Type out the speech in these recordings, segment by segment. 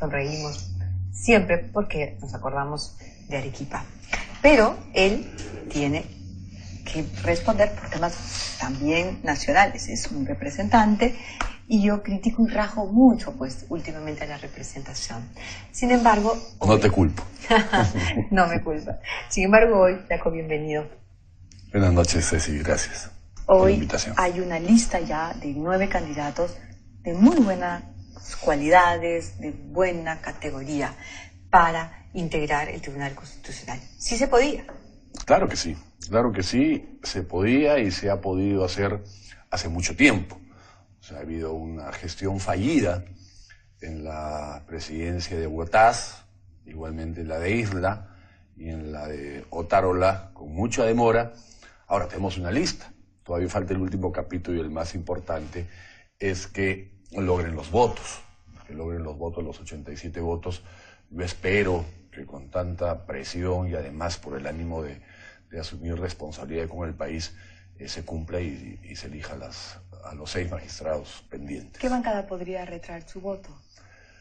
sonreímos siempre porque nos acordamos de Arequipa. Pero él tiene que responder por temas también nacionales, es un representante y yo critico y rajo mucho pues últimamente a la representación. Sin embargo... Hoy... No te culpo. No me culpa. Sin embargo hoy, Flaco, bienvenido. Buenas noches, Ceci, gracias por la invitación. Hoy hay una lista ya de 9 candidatos de muy buenas cualidades, de buena categoría para integrar el Tribunal Constitucional. ¿Sí se podía? Claro que sí, se podía y se ha podido hacer hace mucho tiempo. O sea, ha habido una gestión fallida en la presidencia de Huataz, igualmente en la de Isla y en la de Otárola, con mucha demora. Ahora tenemos una lista, todavía falta el último capítulo y el más importante es que logren los votos, los 87 votos. Yo espero que con tanta presión y además por el ánimo de asumir responsabilidad con el país, se cumpla y se elija a los 6 magistrados pendientes. ¿Qué bancada podría retraer su voto?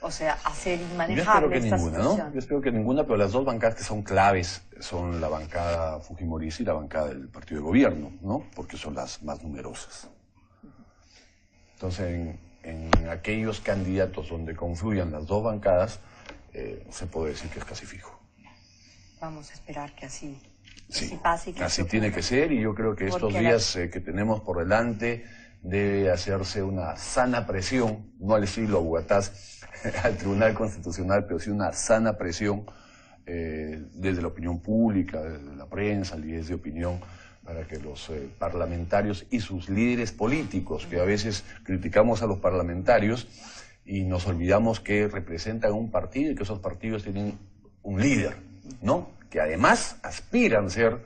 O sea, hacer inmanejable esta situación. Yo espero que ninguna, pero las 2 bancadas que son claves son la bancada fujimorista y la bancada del partido de gobierno, ¿no? Porque son las más numerosas. Entonces, en aquellos candidatos donde confluyan las 2 bancadas, se puede decir que es casi fijo. Vamos a esperar que así, sí, pase. Y que así tiene que ser, y yo creo que estos días que tenemos por delante debe hacerse una sana presión, no al estilo Huataz, al Tribunal Constitucional, pero sí una sana presión desde la opinión pública, desde la prensa, líderes de opinión, para que los parlamentarios y sus líderes políticos, que a veces criticamos a los parlamentarios y nos olvidamos que representan un partido y que esos partidos tienen un líder, ¿no? Que además aspiran a ser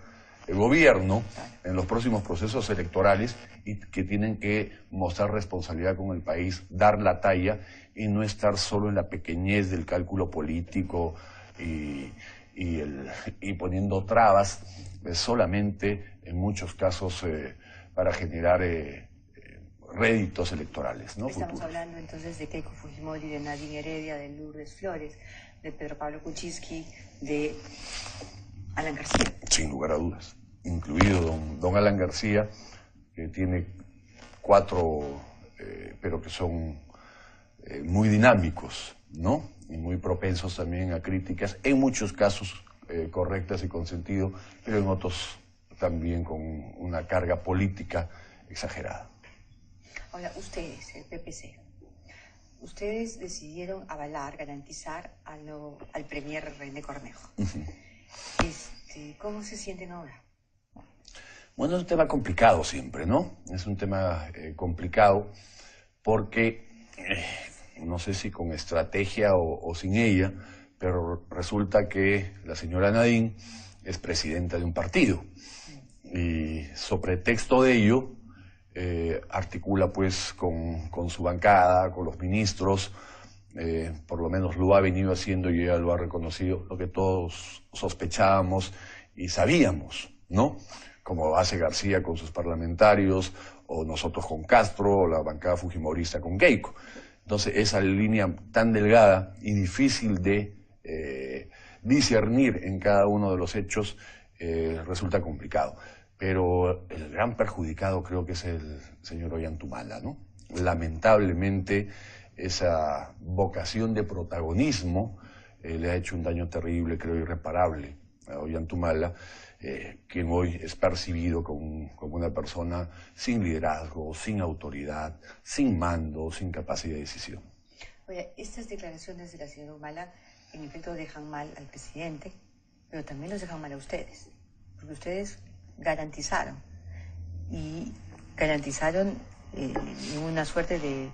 el gobierno en los próximos procesos electorales y que tienen que mostrar responsabilidad con el país, dar la talla y no estar solo en la pequeñez del cálculo político y poniendo trabas solamente en muchos casos para generar réditos electorales, ¿no? Estamos hablando entonces de Keiko Fujimori, de Nadine Heredia, de Lourdes Flores, de Pedro Pablo Kuczynski, de Alan García. Sin lugar a dudas, incluido don Alan García, que tiene 4, pero que son muy dinámicos, ¿no? Y muy propensos también a críticas, en muchos casos correctas y con sentido, pero en otros también con una carga política exagerada. Ahora, ustedes, el PPC, ustedes decidieron avalar, garantizar al premier René Cornejo. ¿Cómo se sienten ahora? Bueno, es un tema complicado siempre, ¿no? Es un tema complicado porque, no sé si con estrategia o sin ella, pero resulta que la señora Nadine es presidenta de un partido y sobre texto de ello articula pues con su bancada, con los ministros, por lo menos lo ha venido haciendo y ella lo ha reconocido, lo que todos sospechábamos y sabíamos, ¿no? Como hace García con sus parlamentarios, o nosotros con Castro, o la bancada fujimorista con Keiko. Entonces esa línea tan delgada y difícil de discernir en cada uno de los hechos resulta complicado. Pero el gran perjudicado creo que es el señor Ollantumala, ¿no? Lamentablemente esa vocación de protagonismo le ha hecho un daño terrible, creo irreparable a Ollantumala, quien hoy es percibido como una persona sin liderazgo, sin autoridad, sin mando, sin capacidad de decisión. Oye, estas declaraciones de la señora Humala en efecto dejan mal al presidente, pero también los dejan mal a ustedes, porque ustedes garantizaron en una suerte de,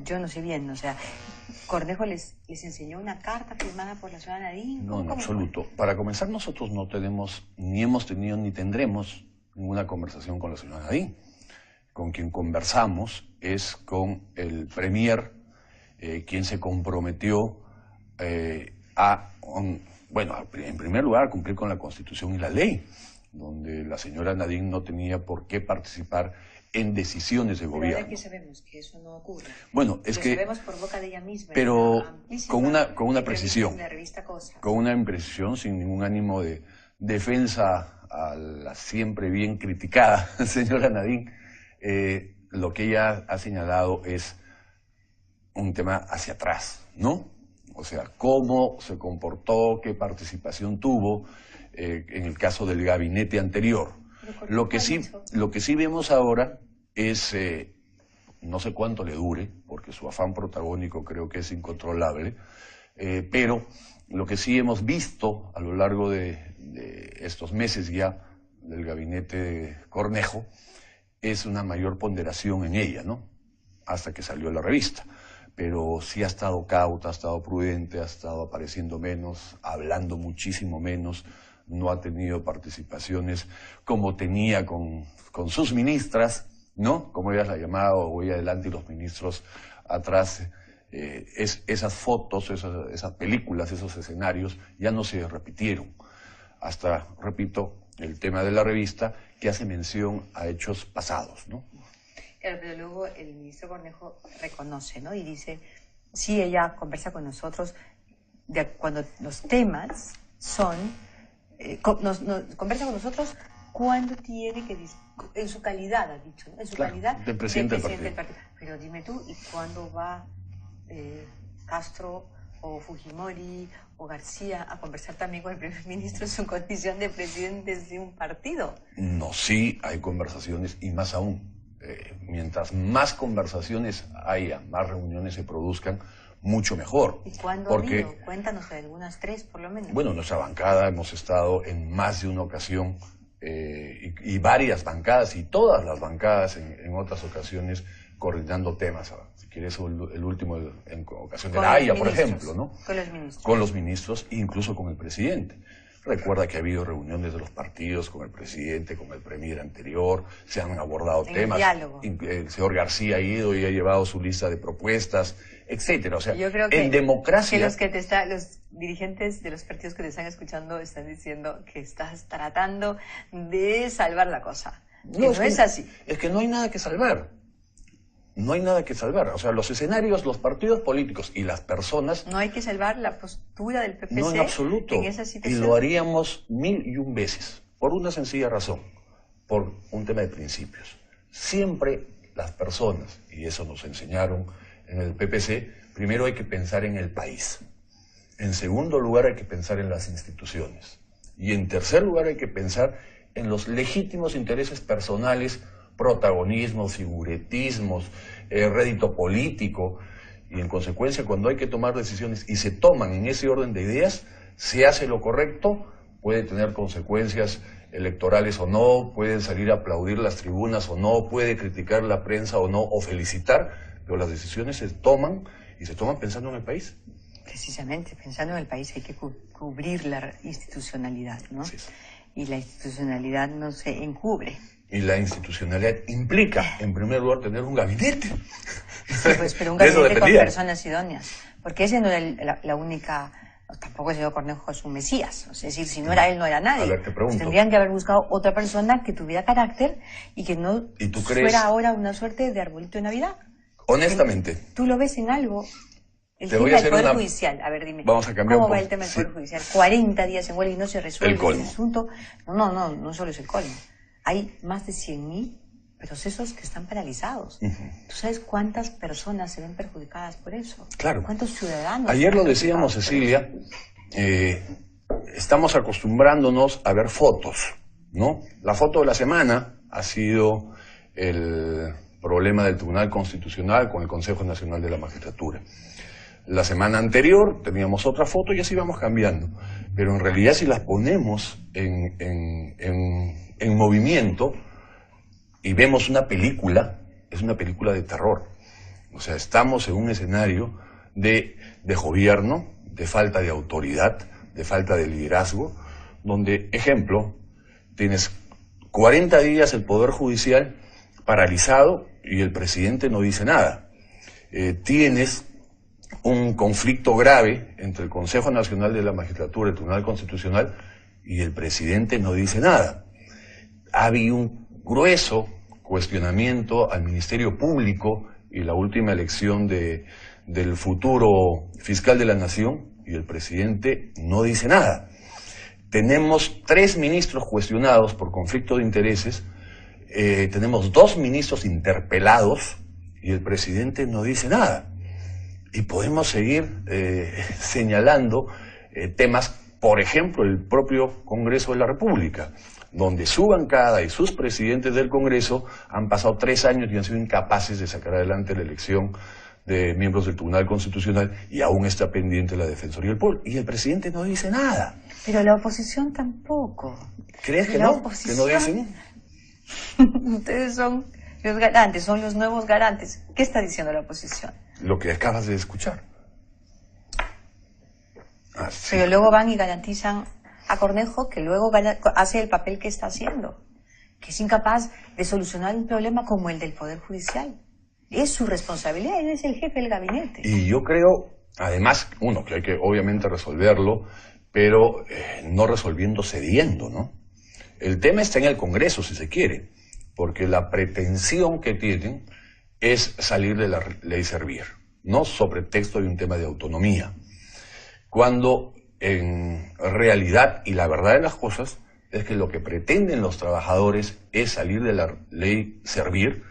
yo no sé bien, o sea, Cornejo les enseñó una carta firmada por la señora Nadine. No, en absoluto. Para comenzar, nosotros no tenemos, ni hemos tenido, ni tendremos ninguna conversación con la señora Nadine. Con quien conversamos es con el premier, quien se comprometió en primer lugar, a cumplir con la Constitución y la ley, donde la señora Nadine no tenía por qué participar en decisiones de gobierno. Pero ¿de qué sabemos que eso no ocurre? Bueno, es que... Lo sabemos por boca de ella misma. Pero con una precisión. La revista Cosa. Con una imprecisión, sin ningún ánimo de defensa a la siempre bien criticada señora Nadine. Lo que ella ha señalado es un tema hacia atrás, ¿no? O sea, cómo se comportó, qué participación tuvo en el caso del gabinete anterior. Lo que sí vemos ahora es, no sé cuánto le dure, porque su afán protagónico creo que es incontrolable, pero lo que sí hemos visto a lo largo de estos meses ya del gabinete de Cornejo es una mayor ponderación en ella, ¿no? Hasta que salió la revista. Pero sí ha estado cauta, ha estado prudente, ha estado apareciendo menos, hablando muchísimo menos, no ha tenido participaciones como tenía con sus ministras, ¿no? Como ella la llamaba, voy adelante y los ministros atrás. Esas fotos, esas películas, esos escenarios ya no se repitieron. Hasta, repito, el tema de la revista que hace mención a hechos pasados, ¿no? Claro, pero luego el ministro Cornejo reconoce, ¿no? Y dice, sí, ella conversa con nosotros cuando los temas son, conversa con nosotros cuando tiene que, en su calidad, ha dicho, ¿no? En su calidad de presidente del partido. Pero dime tú, ¿y cuándo va Castro o Fujimori o García a conversar también con el primer ministro en su condición de presidentes de un partido? No, sí, hay conversaciones y más aún. Mientras más conversaciones haya, más reuniones se produzcan, mucho mejor. ¿Y cuándo ha habido? Cuéntanos de algunas 3 por lo menos. Bueno, nuestra bancada hemos estado en más de una ocasión y varias bancadas y todas las bancadas en otras ocasiones coordinando temas. Si quieres, el último en ocasión de la Haya, por ejemplo, ¿no? Con los ministros. Con los ministros e incluso con el presidente. Recuerda que ha habido reuniones de los partidos con el presidente, con el premier anterior, se han abordado temas. El señor García ha ido y ha llevado su lista de propuestas, etcétera. O sea, yo creo que, en democracia... los dirigentes de los partidos que te están escuchando están diciendo que estás tratando de salvar la cosa. No es así. Es que no hay nada que salvar. No hay nada que salvar. O sea, los escenarios, los partidos políticos y las personas... No hay que salvar la postura del PPC. No, en absoluto. En esa situación. Y lo haríamos 1001 veces. Por una sencilla razón. Por un tema de principios. Siempre las personas, y eso nos enseñaron en el PPC, primero hay que pensar en el país. En segundo lugar hay que pensar en las instituciones. Y en tercer lugar hay que pensar en los legítimos intereses personales, protagonismos, figuretismos, rédito político, y en consecuencia cuando hay que tomar decisiones y se toman en ese orden de ideas, se hace lo correcto, puede tener consecuencias electorales o no, pueden salir a aplaudir las tribunas o no, puede criticar la prensa o no, o felicitar, pero las decisiones se toman y se toman pensando en el país. Precisamente, pensando en el país hay que cubrir la institucionalidad, ¿no? Sí. Y la institucionalidad no se encubre. Y la institucionalidad implica, en primer lugar, tener un gabinete. Sí, pues, pero un gabinete con personas idóneas. Porque ese no era la única... Tampoco el señor Cornejo es un mesías. Es decir, si no era él, no era nadie. A ver, te pregunto. Tendrían que haber buscado otra persona que tuviera carácter y que no fuera ahora una suerte de arbolito de Navidad. Honestamente. ¿Tú lo ves en algo? El te tema voy a del Poder Judicial. A ver, dime. Vamos a cambiar ¿Cómo va el tema del Poder Judicial? 40 días en huelga y no se resuelve el asunto. No solo es el colmo. Hay más de 100.000 procesos que están paralizados. ¿Tú sabes cuántas personas se ven perjudicadas por eso? Claro. ¿Cuántos ciudadanos? Ayer lo decíamos, Cecilia, estamos acostumbrándonos a ver fotos, ¿no? La foto de la semana ha sido el problema del Tribunal Constitucional con el Consejo Nacional de la Magistratura. La semana anterior teníamos otra foto y así vamos cambiando. Pero en realidad si las ponemos en movimiento y vemos una película, es una película de terror. O sea, estamos en un escenario de gobierno, de falta de autoridad, de falta de liderazgo, donde, ejemplo, tienes 40 días el Poder Judicial paralizado y el presidente no dice nada. Tienes un conflicto grave entre el Consejo Nacional de la Magistratura, el Tribunal Constitucional, y el presidente no dice nada. Ha habido un grueso cuestionamiento al Ministerio Público y la última elección del futuro fiscal de la Nación, y el presidente no dice nada. Tenemos 3 ministros cuestionados por conflicto de intereses, tenemos 2 ministros interpelados y el presidente no dice nada. Y podemos seguir señalando temas, por ejemplo, el propio Congreso de la República, donde su bancada y sus presidentes del Congreso han pasado 3 años y han sido incapaces de sacar adelante la elección de miembros del Tribunal Constitucional, y aún está pendiente la Defensoría del Pueblo. Y el presidente no dice nada. Pero la oposición tampoco. ¿Crees que no? ¿Que no dicen? Ustedes son los garantes, son los nuevos garantes. ¿Qué está diciendo la oposición? Lo que acabas de escuchar. Sí. Pero luego van y garantizan a Cornejo, que luego hace el papel que está haciendo, que es incapaz de solucionar un problema como el del Poder Judicial. Es su responsabilidad, él es el jefe del gabinete. Y yo creo, además, que hay que obviamente resolverlo, pero no resolviendo cediendo, ¿no? El tema está en el Congreso, si se quiere, porque la pretensión que tienen es salir de la ley Servir, no sobre texto de un tema de autonomía, cuando en realidad, y la verdad de las cosas, es que lo que pretenden los trabajadores es salir de la ley Servir,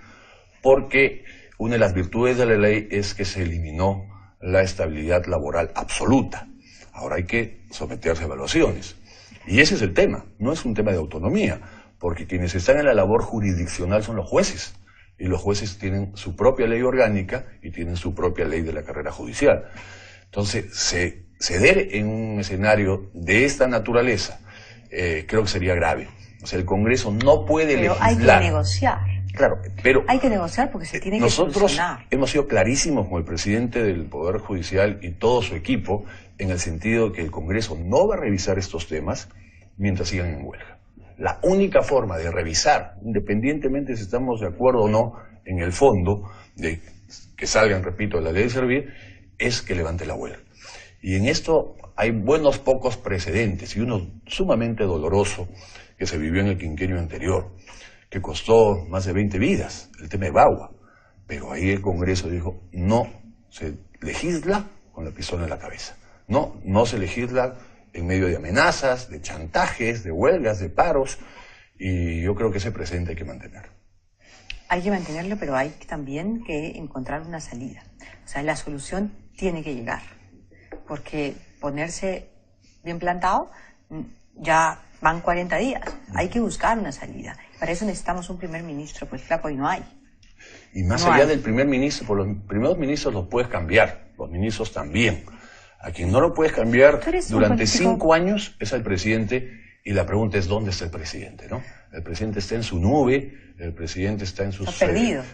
porque una de las virtudes de la ley es que se eliminó la estabilidad laboral absoluta. Ahora hay que someterse a evaluaciones. Y ese es el tema, no es un tema de autonomía, porque quienes están en la labor jurisdiccional son los jueces, y los jueces tienen su propia ley orgánica y tienen su propia ley de la carrera judicial. Entonces, ceder en un escenario de esta naturaleza creo que sería grave. O sea, el Congreso no puede legislar. Pero hay que negociar. Claro, pero hay que negociar porque se tiene que solucionar. Nosotros hemos sido clarísimos con el presidente del Poder Judicial y todo su equipo en el sentido de que el Congreso no va a revisar estos temas mientras sigan en huelga. La única forma de revisar, independientemente si estamos de acuerdo o no en el fondo, de que salgan, repito, de la ley de Servir, es que levante la huelga. Y en esto hay buenos pocos precedentes, y uno sumamente doloroso que se vivió en el quinquenio anterior, que costó más de 20 vidas, el tema de Bagua. Pero ahí el Congreso dijo, no se legisla con la pistola en la cabeza. No se legisla en medio de amenazas, de chantajes, de huelgas, de paros, y yo creo que ese precedente hay que mantener. Hay que mantenerlo, pero hay también que encontrar una salida. O sea, la solución tiene que llegar, porque ponerse bien plantado, ya van 40 días, hay que buscar una salida. Para eso necesitamos un primer ministro, pues flaco, y no hay. Y más allá del primer ministro, pues los primeros ministros los puedes cambiar, los ministros también. A quien no lo puedes cambiar durante 5 años es al presidente, y la pregunta es ¿dónde está el presidente? ¿No? El presidente está en su nube, el presidente está en sus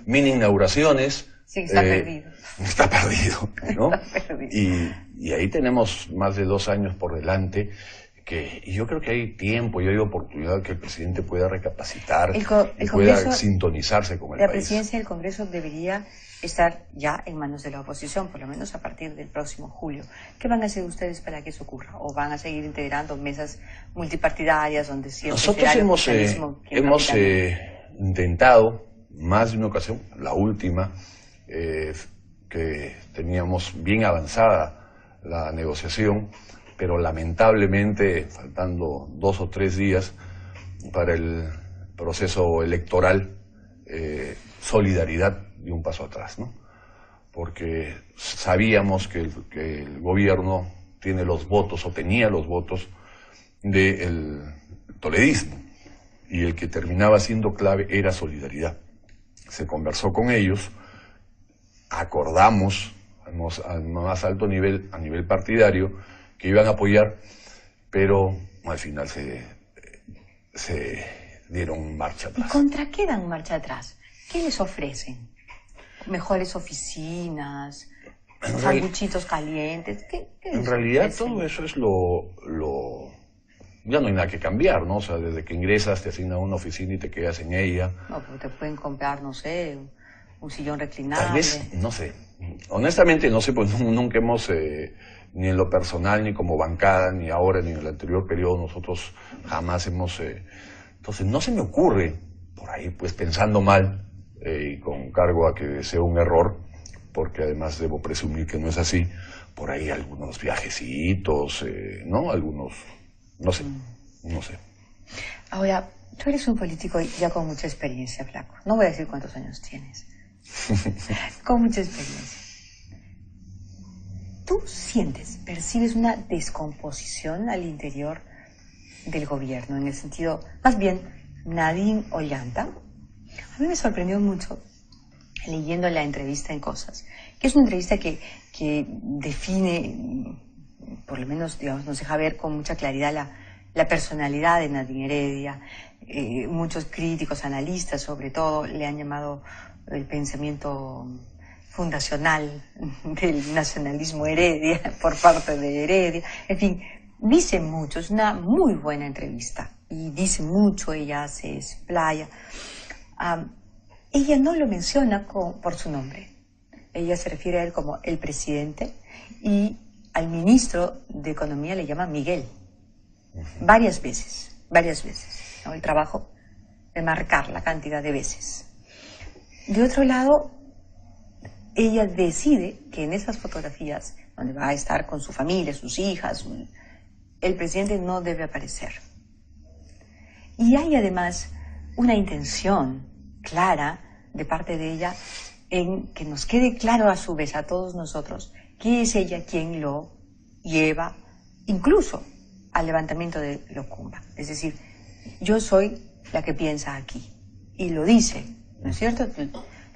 mini inauguraciones. Sí, está perdido. Está perdido, ¿no? Está perdido. Y ahí tenemos más de 2 años por delante, y yo creo que hay tiempo y hay oportunidad que el presidente pueda recapacitar y pueda sintonizarse con el país. La presidencia del Congreso debería estar ya en manos de la oposición, por lo menos a partir del próximo julio. ¿Qué van a hacer ustedes para que eso ocurra? ¿O van a seguir integrando mesas multipartidarias donde siempre nosotros hemos intentado más de una ocasión, la última, que teníamos bien avanzada la negociación, pero lamentablemente, faltando 2 o 3 días para el proceso electoral, Solidaridad dio un paso atrás, ¿no? Porque sabíamos que el gobierno tiene los votos, o tenía los votos, del toledismo, y el que terminaba siendo clave era Solidaridad. Se conversó con ellos, acordamos al más alto nivel, a nivel partidario, que iban a apoyar, pero al final se dieron marcha atrás. ¿Y contra qué dan marcha atrás? ¿Qué les ofrecen? ¿Mejores oficinas? ¿Sanguchitos calientes? ¿Qué en realidad todo eso es ya no hay nada que cambiar, ¿no? O sea, desde que ingresas te asignan una oficina y te quedas en ella. No, pero te pueden comprar, no sé, un sillón reclinable. Tal vez, no sé. Honestamente no sé, pues nunca hemos... ni en lo personal, ni como bancada, ni ahora, ni en el anterior periodo, nosotros jamás hemos... entonces, no se me ocurre, por ahí pues pensando mal, y con cargo a que sea un error, porque además debo presumir que no es así, por ahí algunos viajecitos, ¿no? Algunos, no sé, no sé. Ahora, tú eres un político ya con mucha experiencia, Flaco. No voy a decir cuántos años tienes. Con mucha experiencia. ¿Tú sientes, percibes una descomposición al interior del gobierno, en el sentido, más bien, Nadine Ollanta? A mí me sorprendió mucho, leyendo la entrevista en Cosas, que es una entrevista que define, por lo menos, digamos, nos deja ver con mucha claridad la personalidad de Nadine Heredia. Muchos críticos, analistas sobre todo, le han llamado el pensamiento fundacional del nacionalismo Heredia, por parte de Heredia. En fin, dice mucho, es una muy buena entrevista, y dice mucho, ella se explaya. Ella no lo menciona por su nombre, ella se refiere a él como el presidente, y al ministro de Economía le llama Miguel, varias veces, ¿no? El trabajo de marcar la cantidad de veces. De otro lado, ella decide que en esas fotografías, donde va a estar con su familia, sus hijas, el presidente no debe aparecer. Y hay además una intención clara de parte de ella en que nos quede claro a su vez a todos nosotros que es ella quien lo lleva incluso al levantamiento de Locumba. Es decir, yo soy la que piensa aquí, y lo dice, ¿no es cierto?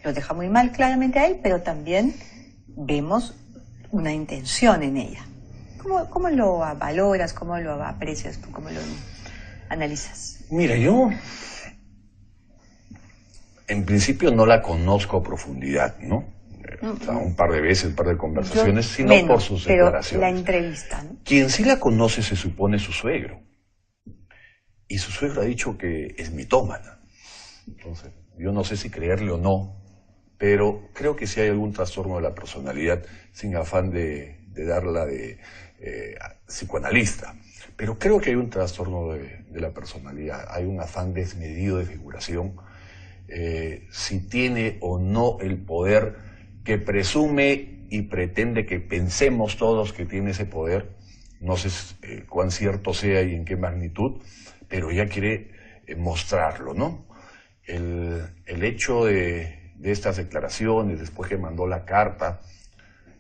Lo deja muy mal claramente a él, pero también vemos una intención en ella. ¿Cómo lo valoras? ¿Cómo lo aprecias tú? ¿Cómo lo analizas? Mira, yo en principio no la conozco a profundidad, ¿no? O sea, un par de veces, un par de conversaciones, sino menos, por sus declaraciones. Pero la entrevista, ¿no? Quien sí la conoce se supone su suegro. Y su suegro ha dicho que es mitómana. Entonces, yo no sé si creerle o no, pero creo que sí hay algún trastorno de la personalidad, sin afán de darla de psicoanalista. Pero creo que hay un trastorno de la personalidad, hay un afán desmedido de figuración. Si tiene o no el poder que presume y pretende que pensemos todos que tiene ese poder, no sé cuán cierto sea y en qué magnitud, pero ella quiere mostrarlo, ¿no? El hecho de estas declaraciones, después que mandó la carta,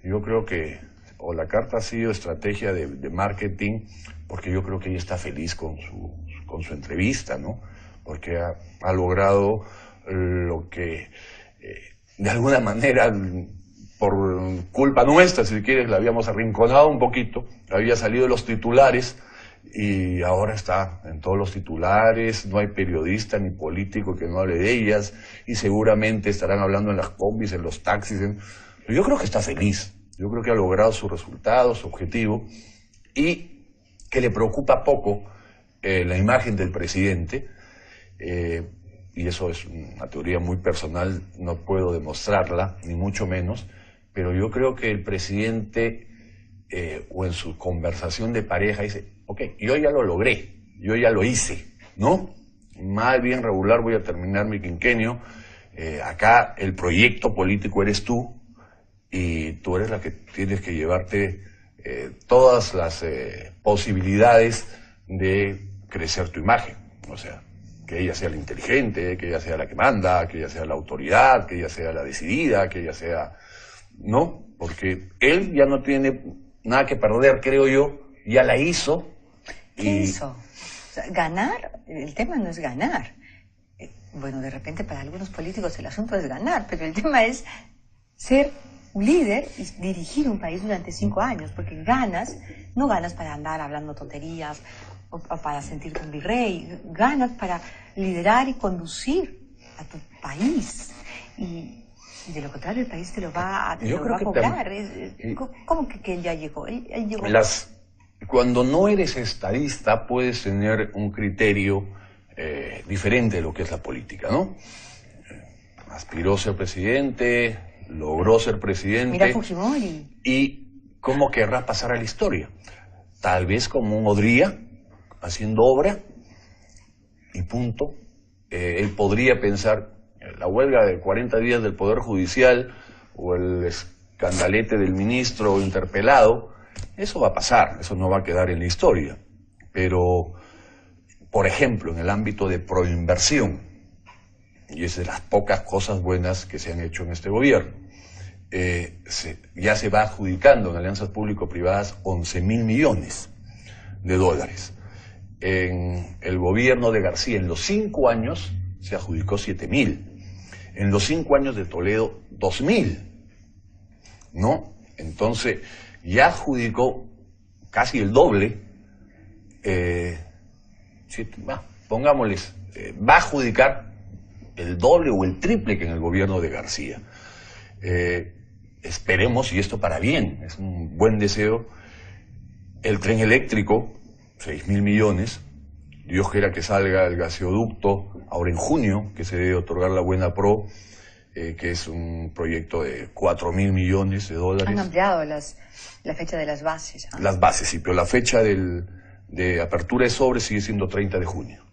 yo creo que, o la carta ha sido estrategia de marketing, porque yo creo que ella está feliz con su entrevista, ¿no? Porque ha logrado lo que de alguna manera, por culpa nuestra, si quieres, la habíamos arrinconado un poquito, había salido de los titulares y ahora está en todos los titulares, no hay periodista ni político que no hable de ellas, y seguramente estarán hablando en las combis, en los taxis. Yo creo que está feliz, yo creo que ha logrado su resultado, su objetivo, y que le preocupa poco la imagen del presidente, y eso es una teoría muy personal, no puedo demostrarla, ni mucho menos, pero yo creo que el presidente, o en su conversación de pareja, dice, ok, yo ya lo logré, yo ya lo hice, ¿no? Mal, bien, regular, voy a terminar mi quinquenio, acá el proyecto político eres tú, y tú eres la que tienes que llevarte todas las posibilidades de crecer tu imagen, o sea, que ella sea la inteligente, que ella sea la que manda, que ella sea la autoridad, que ella sea la decidida, que ella sea... No, porque él ya no tiene nada que perder, creo yo, ya la hizo. ¿Qué hizo? O sea, ganar, el tema no es ganar. Bueno, de repente para algunos políticos el asunto es ganar, pero el tema es ser un líder y dirigir un país durante 5 años, porque ganas, no ganas para andar hablando tonterías, o para sentirte un virrey, ganas para liderar y conducir a tu país, y de lo contrario el país te lo va a cobrar. ¿Cómo que él ya llegó? Él llegó. Cuando no eres estadista puedes tener un criterio diferente de lo que es la política, ¿no? Aspiró a ser presidente, logró ser presidente. Mira Fujimori. ¿Y cómo querrá pasar a la historia? Tal vez como un Odría, haciendo obra y punto. él podría pensar, la huelga de 40 días del Poder Judicial o el escandalete del ministro interpelado, eso va a pasar, eso no va a quedar en la historia. Pero, por ejemplo, en el ámbito de proinversión, y es de las pocas cosas buenas que se han hecho en este gobierno, ya se va adjudicando en alianzas público-privadas 11.000 millones de dólares. En el gobierno de García, en los 5 años, se adjudicó 7.000. En los 5 años de Toledo, 2.000. ¿No? Entonces, ya adjudicó casi el doble. Pongámosles, va a adjudicar el doble o el triple que en el gobierno de García. Esperemos, y esto para bien, es un buen deseo, el tren eléctrico, 6.000 millones, Dios quiera que salga el gaseoducto ahora en junio, que se debe otorgar la Buena Pro, que es un proyecto de 4.000 millones de dólares. Han ampliado la fecha de las bases. ¿Ah? Las bases, sí, pero la fecha de apertura de sobre sigue siendo 30 de junio.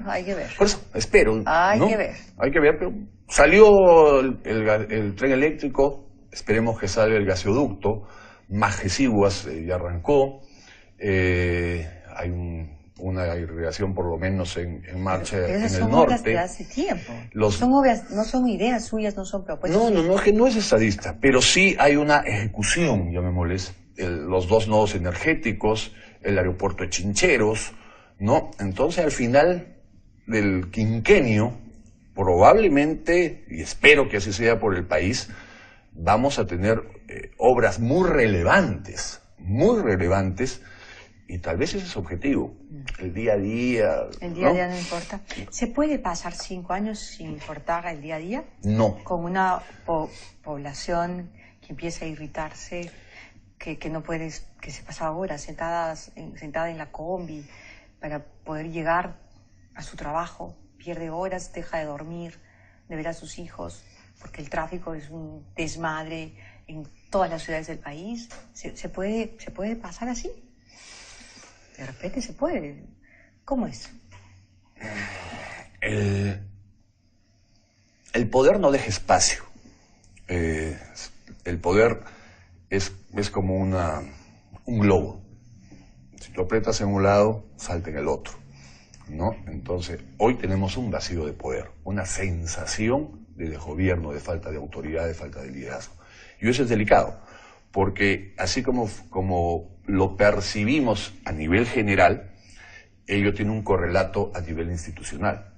Hay que ver. Por eso, espero. Hay ¿no? que ver. Hay que ver, pero salió el tren eléctrico, esperemos que salga el gaseoducto, Majesiguas ya arrancó, hay una irrigación por lo menos en marcha pero en el son norte. obras de hace tiempo. Son obras, no son ideas suyas, no son propuestas. No, es que no es estadista, pero sí hay una ejecución, llamémosles, los 2 nodos energéticos, el aeropuerto de Chincheros, ¿no? Entonces al final del quinquenio, probablemente, y espero que así sea por el país, vamos a tener obras muy relevantes, y tal vez ese es su objetivo, el día a día. El día a día no importa. ¿Se puede pasar 5 años sin importar el día a día? No. Con una población que empieza a irritarse, que no puede, que se pasa horas sentada en la combi para poder llegar a su trabajo, pierde horas, deja de dormir, de ver a sus hijos, porque el tráfico es un desmadre en todas las ciudades del país. ¿Se puede pasar así? De repente se puede. ¿Cómo es? El poder no deja espacio. El poder es como un globo. Si tú aprietas en un lado, salta en el otro, ¿no? Entonces, hoy tenemos un vacío de poder, una sensación de desgobierno, de falta de autoridad, de falta de liderazgo. Y eso es delicado, porque así como lo percibimos a nivel general, ello tiene un correlato a nivel institucional.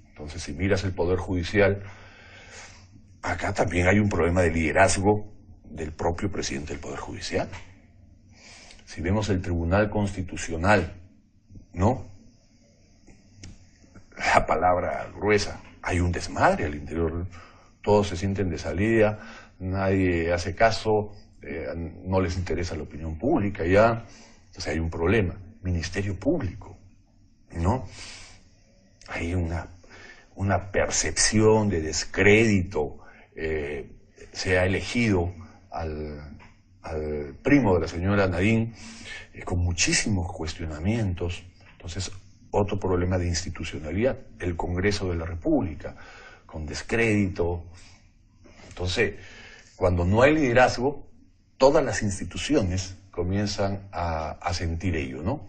Entonces, si miras el Poder Judicial, acá también hay un problema de liderazgo del propio presidente del Poder Judicial. Si vemos el Tribunal Constitucional, ¿no? La palabra gruesa, hay un desmadre al interior, todos se sienten de salida, nadie hace caso, no les interesa la opinión pública ya, entonces hay un problema. Ministerio Público, ¿no? Hay una percepción de descrédito, se ha elegido al primo de la señora Nadine con muchísimos cuestionamientos. Entonces, otro problema de institucionalidad, el Congreso de la República, con descrédito. Entonces, cuando no hay liderazgo, todas las instituciones comienzan a sentir ello, ¿no?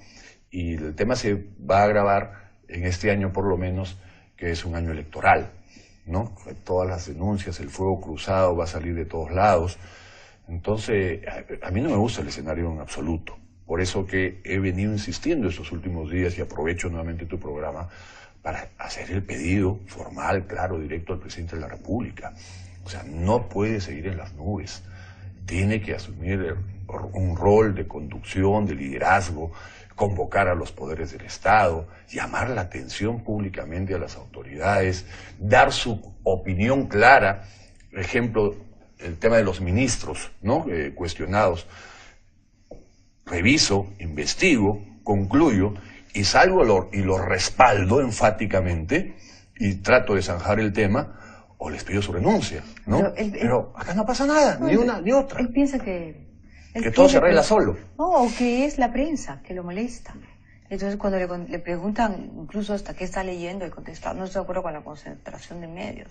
Y el tema se va a agravar en este año por lo menos, que es un año electoral, ¿no? Todas las denuncias, el fuego cruzado va a salir de todos lados. Entonces, a mí no me gusta el escenario en absoluto. Por eso que he venido insistiendo estos últimos días y aprovecho nuevamente tu programa para hacer el pedido formal, claro, directo al presidente de la República. O sea, no puede seguir en las nubes. Tiene que asumir un rol de conducción, de liderazgo, convocar a los poderes del Estado, llamar la atención públicamente a las autoridades, dar su opinión clara. Por ejemplo, el tema de los ministros, ¿no? Cuestionados. Reviso, investigo, concluyo y salgo y lo respaldo enfáticamente y trato de zanjar el tema o les pido su renuncia, ¿no? Pero acá no pasa nada, ni una ni otra. Él piensa que todo se arregla solo. No, o que es la prensa que lo molesta. Entonces, cuando le preguntan incluso hasta qué está leyendo, y contesta, no estoy de acuerdo con la concentración de medios.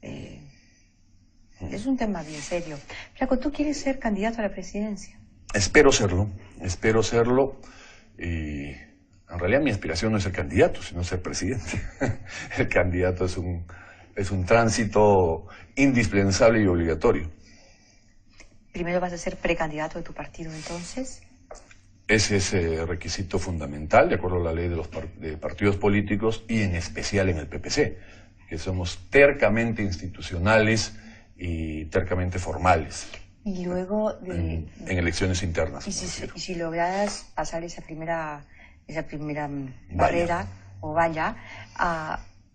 Es un tema bien serio. Flaco, ¿tú quieres ser candidato a la presidencia? Espero serlo. Y en realidad mi aspiración no es ser candidato, sino ser presidente. El candidato es un tránsito indispensable y obligatorio. ¿Primero vas a ser precandidato de tu partido entonces? Ese es requisito fundamental, de acuerdo a la ley de los partidos políticos, y en especial en el PPC, que somos tercamente institucionales y tercamente formales. Y luego en elecciones internas. Y si logras pasar esa primera barrera o valla,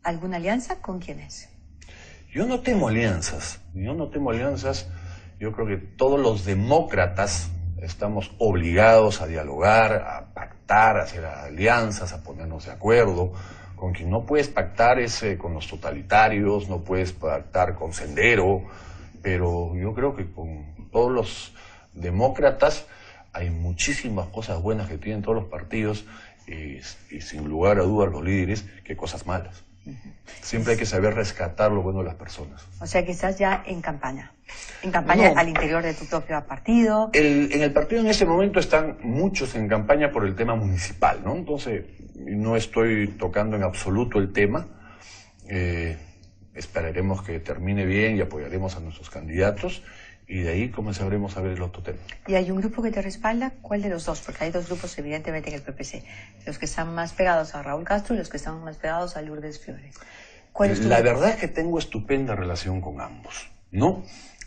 ¿alguna alianza con quién es? Yo no temo alianzas. Yo creo que todos los demócratas estamos obligados a dialogar, a pactar, a hacer alianzas, a ponernos de acuerdo. Con quien no puedes pactar es con los totalitarios, no puedes pactar con Sendero, pero yo creo que con todos los demócratas hay muchísimas cosas buenas que tienen todos los partidos y sin lugar a dudas los líderes que cosas malas. Siempre hay que saber rescatar lo bueno de las personas. O sea que estás ya en campaña. En campaña al interior de tu propio partido. En el partido en este momento están muchos en campaña por el tema municipal, ¿no? Entonces no estoy tocando en absoluto el tema. Esperaremos que termine bien y apoyaremos a nuestros candidatos. Y de ahí comenzaremos a ver el otro tema. ¿Y hay un grupo que te respalda? ¿Cuál de los dos? Porque hay dos grupos evidentemente en el PPC. Los que están más pegados a Raúl Castro y los que están más pegados a Lourdes Flores. ¿Cuál es tu grupo? Verdad es que tengo estupenda relación con ambos, ¿no?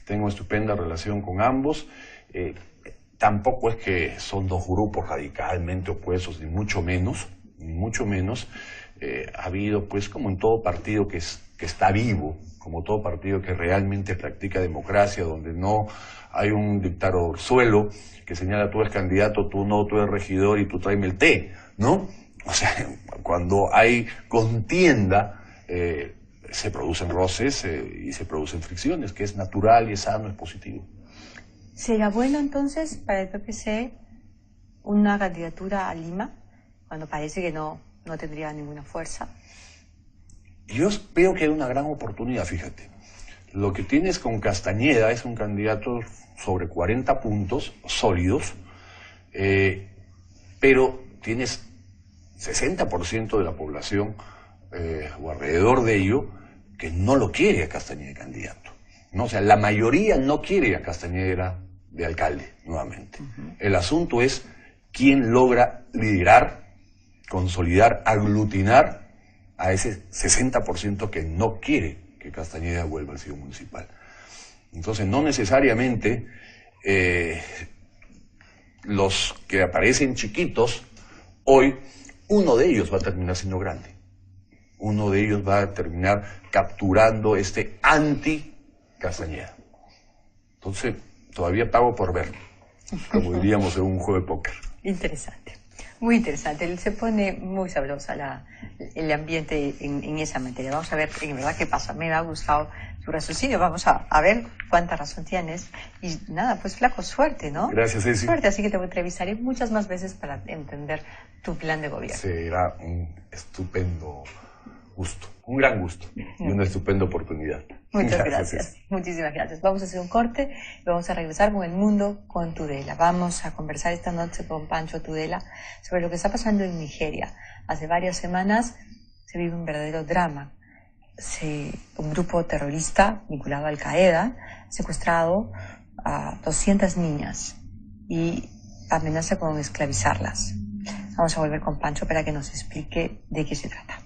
Tengo estupenda relación con ambos. Tampoco es que son dos grupos radicalmente opuestos, ni mucho menos. Ha habido, pues, como en todo partido que está vivo, como todo partido que realmente practica democracia, donde no hay un dictadorzuelo que señala tú eres candidato, tú no, tú eres regidor y tú tráeme el té, ¿no? O sea, cuando hay contienda, se producen roces y se producen fricciones, que es natural y es sano, es positivo. ¿Será bueno entonces para el PPC una candidatura a Lima, cuando parece que no tendría ninguna fuerza? Yo veo que hay una gran oportunidad, fíjate. Lo que tienes con Castañeda es un candidato sobre 40 puntos sólidos, pero tienes 60% de la población, o alrededor de ello, que no lo quiere a Castañeda candidato, ¿no? O sea, la mayoría no quiere a Castañeda de alcalde, nuevamente. El asunto es quién logra liderar, consolidar, aglutinar a ese 60% que no quiere que Castañeda vuelva al sitio municipal. Entonces, no necesariamente los que aparecen chiquitos, hoy, uno de ellos va a terminar siendo grande. Uno de ellos va a terminar capturando este anti-Castañeda. Entonces, todavía pago por ver, como diríamos en un juego de póker. Interesante. Muy interesante, se pone muy sabrosa el ambiente en esa materia. Vamos a ver en verdad qué pasa. Me ha gustado tu raciocinio, vamos a ver cuánta razón tienes. Y nada, pues flaco, suerte, ¿no? Gracias, Ceci. Suerte, así que te entrevistaré muchas más veces para entender tu plan de gobierno. Será un estupendo gusto, un gran gusto y una estupenda oportunidad. Muchas gracias. Muchísimas gracias. Vamos a hacer un corte y vamos a regresar con El Mundo con Tudela. Vamos a conversar esta noche con Pancho Tudela sobre lo que está pasando en Nigeria. Hace varias semanas se vive un verdadero drama. Un grupo terrorista vinculado a Al-Qaeda ha secuestrado a 200 niñas y amenaza con esclavizarlas. Vamos a volver con Pancho para que nos explique de qué se trata.